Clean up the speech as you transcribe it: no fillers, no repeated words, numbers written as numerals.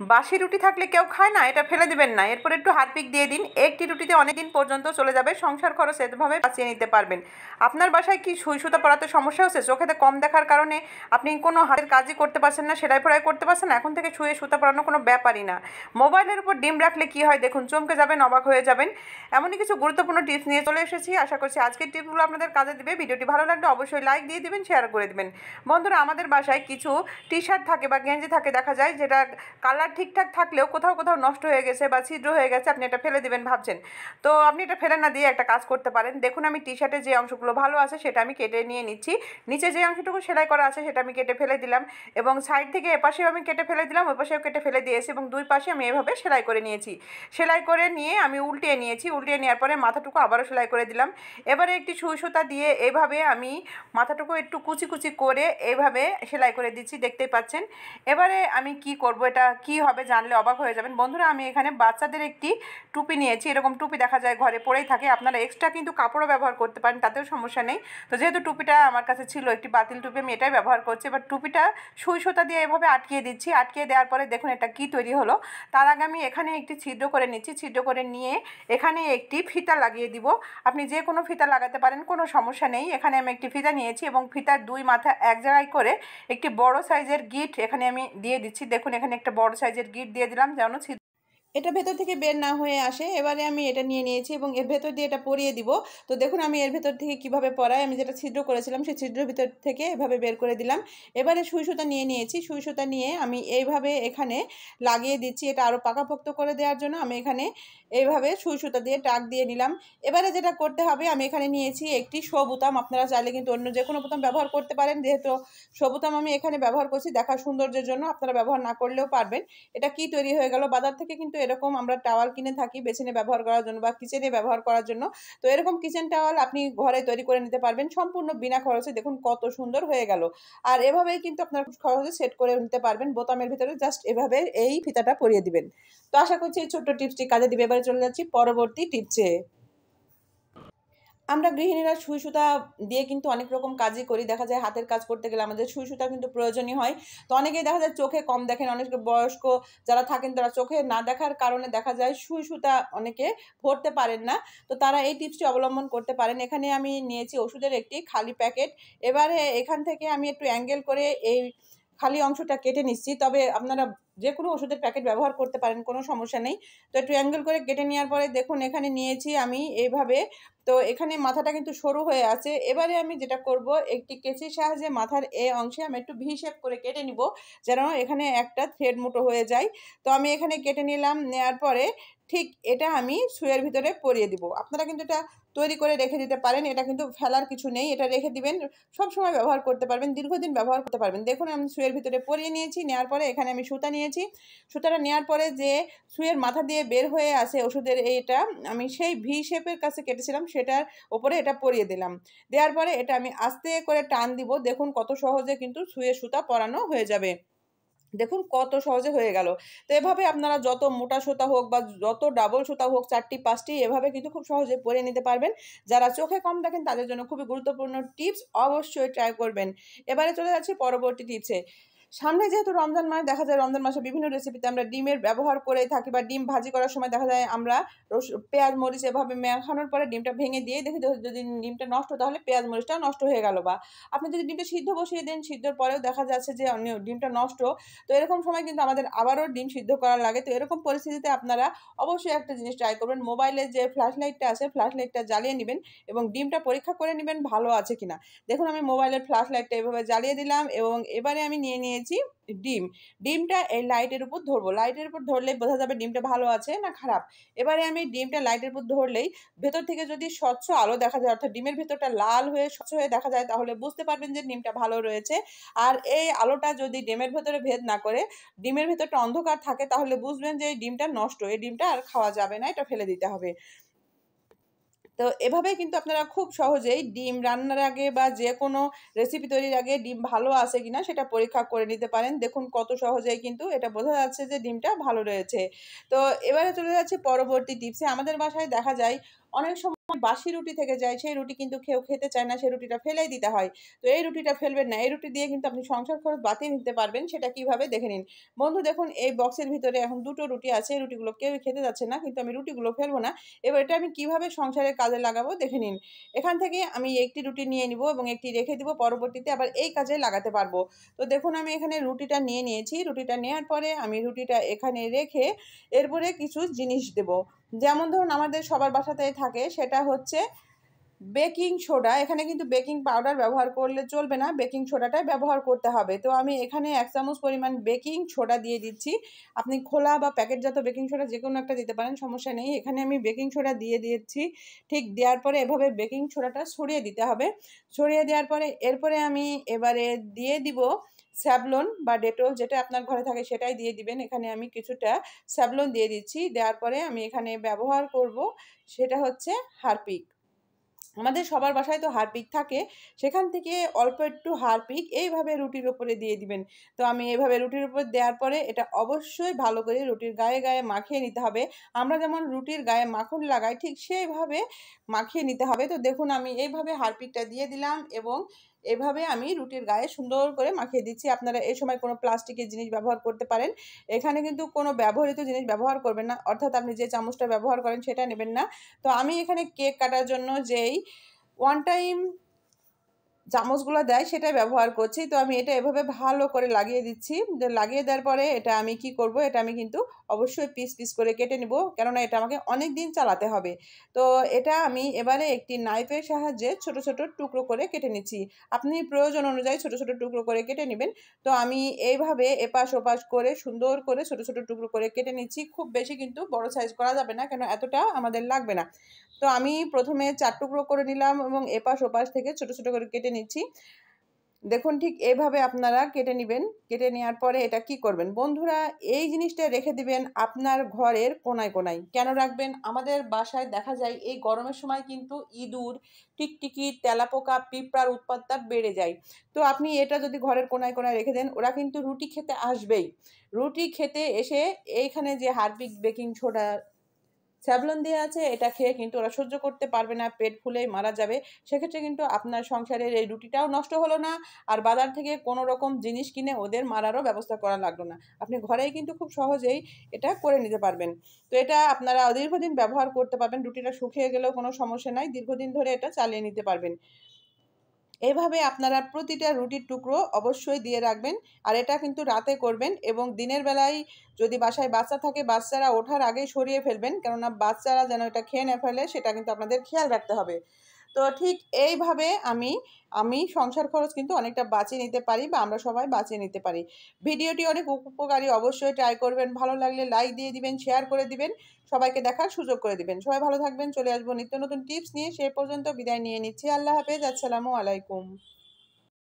বাসি রুটি থাকলে কেউ খায় না, এটা ফেলে দিবেন না। এরপর একটু হারপিক দিয়ে দিন, একটি রুটিতে অনেক দিন পর্যন্ত চলে যাবে, সংসার খরচ এভাবে বাঁচিয়ে নিতে পারবেন। আপনার বাসায় কি সুই সুতা পরাতে সমস্যা হচ্ছে? চোখেতে কম দেখার কারণে আপনি কোনো হাতের কাজই করতে পারছেন না, সেলাই ফেলাই করতে পারছেন না? এখন থেকে সুয়ে সুতা পরানো কোনো ব্যাপারই না। মোবাইলের উপর ডিম রাখলে কি হয় দেখুন, চমকে যাবেন, অবাক হয়ে যাবেন। এমনই কিছু গুরুত্বপূর্ণ টিপস নিয়ে চলে এসেছি। আশা করছি আজকের টিপসগুলো আপনাদের কাজে দিবে। ভিডিওটি ভালো লাগলে অবশ্যই লাইক দিয়ে দিবেন, শেয়ার করে দিবেন। বন্ধুরা, আমাদের বাসায় কিছু টি শার্ট থাকে বা গেঞ্জি থাকে দেখা যায়, যেটা কালার ঠিকঠাক থাকলেও কোথাও কোথাও নষ্ট হয়ে গেছে বা ছিদ্র হয়ে গেছে, আপনি এটা ফেলে দিবেন ভাবছেন। তো আপনি এটা ফেলে না দিয়ে একটা কাজ করতে পারেন। দেখুন, আমি টি শার্টের যে অংশগুলো ভালো আছে সেটা আমি কেটে নিয়ে নিচ্ছি। নিচে যে অংশটুকু সেলাই করা আছে সেটা আমি কেটে ফেলে দিলাম, এবং সাইড থেকে এপাশেও আমি কেটে ফেলে দিলাম, ওই পাশেও কেটে ফেলে দিয়েছি, এবং দুই পাশে আমি এভাবে সেলাই করে নিয়েছি। সেলাই করে নিয়ে আমি উল্টিয়ে নিয়েছি। উল্টিয়ে নেওয়ার পরে মাথাটুকু আবারও সেলাই করে দিলাম। এবারে একটি সুই সুতা দিয়ে এইভাবে আমি মাথাটুকু একটু কুচি কুচি করে এইভাবে সেলাই করে দিচ্ছি, দেখতেই পাচ্ছেন। এবারে আমি কি করব, এটা কি হবে জানলে অবাক হয়ে যাবেন। বন্ধুরা, আমি এখানে বাচ্চাদের একটি টুপি নিয়েছি। এরকম টুপি দেখা যায় ঘরে পড়েই থাকে, আপনারা এক্সট্রা কিন্তু কাপড়ও ব্যবহার করতে পারেন, তাতেও সমস্যা নেই। তো যেহেতু টুপিটা আমার কাছে ছিল, একটি বাতিল টুপি, আমি এটাই ব্যবহার করছি। এবার টুপিটা সুই সুতা দিয়ে এভাবে আটকিয়ে দিচ্ছি। আটকিয়ে দেওয়ার পরে দেখুন এটা কি তৈরি হলো। তার আগে আমি এখানে একটি ছিদ্র করে নিচ্ছি। ছিদ্র করে নিয়ে এখানে একটি ফিতা লাগিয়ে দিব। আপনি যে কোনো ফিতা লাগাতে পারেন, কোনো সমস্যা নেই। এখানে আমি একটি ফিতা নিয়েছি এবং ফিতার দুই মাথা এক জায়গায় করে একটি বড় সাইজের গিট এখানে আমি দিয়ে দিচ্ছি। দেখুন, এখানে একটা বড় সাইজের গিট দিয়ে দিলাম যেন এটা ভেতর থেকে বের না হয়ে আসে। এবারে আমি এটা নিয়ে নিয়েছি এবং এর ভেতর দিয়ে এটা পরিয়ে দিব। তো দেখুন আমি এর ভেতর থেকে কিভাবে পরাই, আমি যেটা ছিদ্র করেছিলাম সেই ছিদ্রের ভিতর থেকে এভাবে বের করে দিলাম। এবারে সুই সুতা নিয়ে নিয়েছি। সুই সুতা নিয়ে আমি এইভাবে এখানে লাগিয়ে দিচ্ছি। এটা আরও পাকাপোক্ত করে দেওয়ার জন্য আমি এখানে এইভাবে সুই সুতা দিয়ে টাক দিয়ে নিলাম। এবারে যেটা করতে হবে, আমি এখানে নিয়েছি একটি শো বোতাম। আপনারা চাইলে কিন্তু অন্য যে কোনো বোতাম ব্যবহার করতে পারেন, যেহেতু শো বোতাম আমি এখানে ব্যবহার করছি দেখার সৌন্দর্যের জন্য, আপনারা ব্যবহার না করলেও পারবেন। এটা কি তৈরি হয়ে গেল, বাজার থেকে কিন্তু এরকম আমরা টাওয়াল কিনে থাকি বেসিনে ব্যবহার করার জন্য বা কিচেনে ব্যবহার করার জন্য। তো এরকম কিচেন টাওয়াল আপনি ঘরে তৈরি করে নিতে পারবেন সম্পূর্ণ বিনা খরচে। দেখুন কত সুন্দর হয়ে গেল। আর এভাবেই কিন্তু আপনারা খুব সহজে সেট করে নিতে পারবেন। বোতামের ভিতরে জাস্ট এভাবে এই ফিতাটা পরিয়ে দিবেন। তো আশা করছি এই ছোট্ট টিপসটি কাজে দিবে। এবারে চলে যাচ্ছি পরবর্তী টিপসে। আমরা গৃহিণীরা সুই সুতা দিয়ে কিন্তু অনেক রকম কাজই করি। দেখা যায় হাতের কাজ করতে গেলে আমাদের সুই সুতা কিন্তু প্রয়োজনই হয়। তো অনেকেই দেখা যায় চোখে কম দেখেন, অনেকে বয়স্ক যারা থাকেন তারা চোখে না দেখার কারণে দেখা যায় সুই সুতা অনেকে ভরতে পারেন না। তো তারা এই টিপসটি অবলম্বন করতে পারেন। এখানে আমি নিয়েছি ওষুধের একটি খালি প্যাকেট। এবারে এখান থেকে আমি একটু অ্যাঙ্গেল করে এই খালি অংশটা কেটে নিচ্ছি। তবে আপনারা যে কোনো ওষুধের প্যাকেট ব্যবহার করতে পারেন, কোনো সমস্যা নেই। তো একটু অ্যাঙ্গেল করে কেটে নেওয়ার পরে দেখুন এখানে নিয়েছি আমি এইভাবে। তো এখানে মাথাটা কিন্তু সরু হয়ে আছে। এবারে আমি যেটা করব, একটি কেঁচির সাহায্যে মাথার অংশে আমি একটু ভি শেপ করে কেটে নিব, যেন এখানে একটা থ্রেড মুঠো হয়ে যায়। তো আমি এখানে কেটে নিলাম। নেওয়ার পরে ঠিক এটা আমি সুইয়ের ভিতরে পরিয়ে দিব। আপনারা কিন্তু এটা তৈরি করে রেখে দিতে পারেন, এটা কিন্তু ফেলার কিছু নেই, এটা রেখে দিবেন, সবসময় ব্যবহার করতে পারবেন, দীর্ঘদিন ব্যবহার করতে পারবেন। দেখুন আমি সুইয়ের ভিতরে পরিয়ে নিয়েছি। নেওয়ার পরে এখানে আমি সুতা নিয়েছি। সুতাটা নেওয়ার পরে যে সুইয়ের মাথা দিয়ে বের হয়ে আসে ওষুধের এইটা, আমি সেই ভি শেপের কাছে কেটেছিলাম সেটার ওপরে এটা পরিয়ে দিলাম। দেওয়ার পরে এটা আমি আস্তে করে টান দিব। দেখুন কত সহজে কিন্তু সুইয়ের সুতা পরানো হয়ে যাবে। দেখুন কত সহজে হয়ে গেল। তো এভাবে আপনারা যত মোটা সুতা হোক বা যত ডাবল সুতা হোক, ৪টি ৫টি এভাবে কিন্তু খুব সহজে পরে নিতে পারবেন। যারা চোখে কম দেখেন তাদের জন্য খুবই গুরুত্বপূর্ণ টিপস, অবশ্যই ট্রাই করবেন। এবারে চলে যাচ্ছি পরবর্তী টিপসে। সামনে যেহেতু রমজান মাস, দেখা যায় রমজান মাসে বিভিন্ন রেসিপিতে আমরা ডিমের ব্যবহার করে থাকি, বা ডিম ভাজি করার সময় দেখা যায় আমরা পেঁয়াজ মরিচ এভাবে মাখানোর পরে ডিমটা ভেঙে দিয়ে দেখি যদি ডিমটা নষ্ট, তাহলে পেঁয়াজ মরিচটা নষ্ট হয়ে গেল। বা আপনি যদি ডিমটা সিদ্ধ বসিয়ে দেন, সিদ্ধর পরেও দেখা যাচ্ছে যে ডিমটা নষ্ট। তো এরকম সময় কিন্তু আমাদের আবারও ডিম সিদ্ধ করা লাগে। তো এরকম পরিস্থিতিতে আপনারা অবশ্যই একটা জিনিস ট্রাই করবেন। মোবাইলে যে ফ্ল্যাশ লাইটটা আছে, ফ্ল্যাশ লাইটটা জ্বালিয়ে নেবেন এবং ডিমটা পরীক্ষা করে নেবেন ভালো আছে কিনা। দেখুন আমি মোবাইলের ফ্ল্যাশ লাইটটা এভাবে জ্বালিয়ে দিলাম এবং এবারে আমি নিয়ে নিয়েছি ডিম। ডিমটা এই লাইটের উপর ধরবো। লাইটের উপর ধরলে বোঝা যাবে ডিমটা ভালো আছে না খারাপ। এবারে আমি ডিমটা লাইটের উপর ধরলেই ভেতর থেকে যদি স্বচ্ছ আলো দেখা যায়, অর্থাৎ ডিমের ভেতরটা লাল হয়ে স্বচ্ছ হয়ে দেখা যায়, তাহলে বুঝতে পারবেন যে ডিমটা ভালো রয়েছে। আর এই আলোটা যদি ডিমের ভেতরে ভেদ না করে, ডিমের ভেতরটা অন্ধকার থাকে, তাহলে বুঝবেন যে এই ডিমটা নষ্ট, এই ডিমটা আর খাওয়া যাবে না, এটা ফেলে দিতে হবে। তো এভাবেই কিন্তু আপনারা খুব সহজেই ডিম রান্নার আগে বা যে কোনো রেসিপি তৈরির আগে ডিম ভালো আছে কিনা সেটা পরীক্ষা করে নিতে পারেন। দেখুন কত সহজেই কিন্তু এটা বোঝা যাচ্ছে যে ডিমটা ভালো রয়েছে। তো এবারে চলে যাচ্ছে পরবর্তী টিপসে। আমাদের বাসায় দেখা যায় অনেক সময় বাসি রুটি থেকে যায়, সেই রুটি কিন্তু কেউ খেতে চায় না, সেই রুটিটা ফেলেই দিতে হয়। তো এই রুটিটা ফেলবেন না। এই রুটি দিয়ে কিন্তু আপনি সংসার খরচ বাঁচিয়ে নিতে পারবেন। সেটা কিভাবে দেখে নিন। বন্ধু দেখুন এই বক্সের ভিতরে এখন ২ টো রুটি আছে। এই রুটিগুলো কেউই খেতে যাচ্ছে না। কিন্তু আমি রুটিগুলো ফেলবো না। এবার এটা আমি কিভাবে সংসারের কাজে লাগাবো দেখে নিন। এখান থেকে আমি একটি রুটি নিয়ে নিবো এবং একটি রেখে দিব। পরবর্তীতে আবার এই কাজে লাগাতে পারবো। তো দেখুন আমি এখানে রুটিটা নিয়ে নিয়েছি। রুটিটা নেয়ার পরে আমি রুটিটা এখানে রেখে এরপরে কিছু জিনিস দেব। যেমন ধরুন আমাদের সবার বাসাতেই থাকে, সেটা হচ্ছে বেকিং সোডা। এখানে কিন্তু বেকিং পাউডার ব্যবহার করলে চলবে না, বেকিং সোডাটাই ব্যবহার করতে হবে। তো আমি এখানে ১ চামচ পরিমাণ বেকিং সোডা দিয়ে দিচ্ছি। আপনি খোলা বা প্যাকেটজাত বেকিং সোডা যেকোনো একটা দিতে পারেন, সমস্যা নেই। এখানে আমি বেকিং সোডা দিয়ে দিয়েছি। ঠিক দেওয়ার পরে এভাবে বেকিং সোডাটা ছড়িয়ে দিতে হবে। ছড়িয়ে দেওয়ার পরে এরপরে আমি এবারে দিয়ে দিব স্যাভলন বা ডেটল, যেটা আপনার ঘরে থাকে সেটাই দিয়ে দিবেন। এখানে আমি কিছুটা স্যাভলন দিয়ে দিচ্ছি। দেওয়ার পরে আমি এখানে ব্যবহার করব সেটা হচ্ছে হারপিক। আমাদের সবার বাসায় তো হারপিক থাকে। সেখান থেকে অল্প একটু হারপিক এইভাবে রুটির উপরে দিয়ে দিবেন। তো আমি এভাবে রুটির উপর দেওয়ার পরে এটা অবশ্যই ভালো করে রুটির গায়ে, গায়ে মাখিয়ে নিতে হবে। আমরা যেমন রুটির গায়ে মাখন লাগাই ঠিক সেইভাবে মাখিয়ে নিতে হবে। তো দেখুন আমি এইভাবে হারপিকটা দিয়ে দিলাম এবং এভাবে আমি রুটির গায়ে সুন্দর করে মাখিয়ে দিচ্ছি। আপনারা এই সময় কোনো প্লাস্টিকের জিনিস ব্যবহার করতে পারেন। এখানে কিন্তু কোনো ব্যবহৃত জিনিস ব্যবহার করবেন না। অর্থাৎ আপনি যে চামচটা ব্যবহার করেন সেটা নেবেন না। তো আমি এখানে কেক কাটার জন্য যেই ওয়ান টাইম চামচগুলো দেয় সেটাই ব্যবহার করছি। তো আমি এটা এভাবে ভালো করে লাগিয়ে দিচ্ছি। লাগিয়ে দেওয়ার পরে এটা আমি কি করব, এটা আমি কিন্তু অবশ্যই পিস, পিস করে কেটে নিব। কেননা এটা আমাকে অনেকদিন চালাতে হবে। তো এটা আমি এবারে একটি নাইফের সাহায্যে ছোট, ছোট টুকরো করে কেটে নিচ্ছি। আপনি প্রয়োজন অনুযায়ী ছোট, ছোট টুকরো করে কেটে নিবেন। তো আমি এইভাবে এপাশ ওপাশ করে সুন্দর করে ছোট, ছোট টুকরো করে কেটে নিচ্ছি। খুব বেশি কিন্তু বড় সাইজ করা যাবে না, কেন এতটা আমাদের লাগবে না। তো আমি প্রথমে ৪ টুকরো করে নিলাম এবং এপাশ ওপাশ থেকে ছোট, ছোট করে কেটে নিচ্ছি। দেখুন ঠিক এভাবে আপনারা কেটে নিবেন। কেটে নেওয়ার পরে এটা কি করবেন? বন্ধুরা এই জিনিসটা রেখে দিবেন আপনার ঘরের কোণায়, কোণায়। কেন রাখবেন? আমাদের বাসায় দেখা যায় এই গরমের সময় কিন্তু ইঁদুর, টিকটিকি, তেলাপোকা, পিঁপড়ার উৎপাতটা বেড়ে যায়। তো আপনি এটা যদি ঘরের কোণায়, কোণায় রেখে দেন, ওরা কিন্তু রুটি খেতে আসবেই। রুটি খেতে এসে এইখানে যে হারপিক, বেকিং সোডা, স্যাভলন দেয়া আছে, এটা খেয়ে কিন্তু ওরা সহ্য করতে পারবে না, পেট ফুলেই মারা যাবে। সেক্ষেত্রে কিন্তু আপনার সংসারের এই রুটিটাও নষ্ট হলো না, আর বাজার থেকে কোনো রকম জিনিস কিনে ওদের মারারও ব্যবস্থা করা লাগলো না। আপনি ঘরেই কিন্তু খুব সহজেই এটা করে নিতে পারবেন। তো এটা আপনারা দীর্ঘদিন ব্যবহার করতে পারবেন। রুটিটা শুকিয়ে গেলেও কোনো সমস্যা নাই। দীর্ঘদিন ধরে এটা চালিয়ে নিতে পারবেন। এভাবে আপনারা প্রতিটা রুটির টুকরো অবশ্যই দিয়ে রাখবেন। আর এটা কিন্তু রাতে করবেন এবং দিনের বেলায় যদি বাসায় বাচ্চা থাকে, বাচ্চারা ওঠার আগেই সরিয়ে ফেলবেন। কেননা বাচ্চারা যেন এটা খেয়ে না ফেলে সেটা কিন্তু আপনাদের খেয়াল রাখতে হবে। তো ঠিক এইভাবে আমি সংসার খরচ কিন্তু অনেকটা বাঁচিয়ে নিতে পারি বা আমরা সবাই বাঁচিয়ে নিতে পারি। ভিডিওটি অনেক উপকারী, অবশ্যই ট্রাই করবেন। ভালো লাগলে লাইক দিয়ে দিবেন, শেয়ার করে দিবেন, সবাইকে দেখার সুযোগ করে দিবেন। সবাই ভালো থাকবেন। চলে আসবো নিত্য নতুন টিপস নিয়ে। সে পর্যন্ত বিদায় নিয়ে নিচ্ছি। আল্লাহ হাফেজ। আসসালামু আলাইকুম।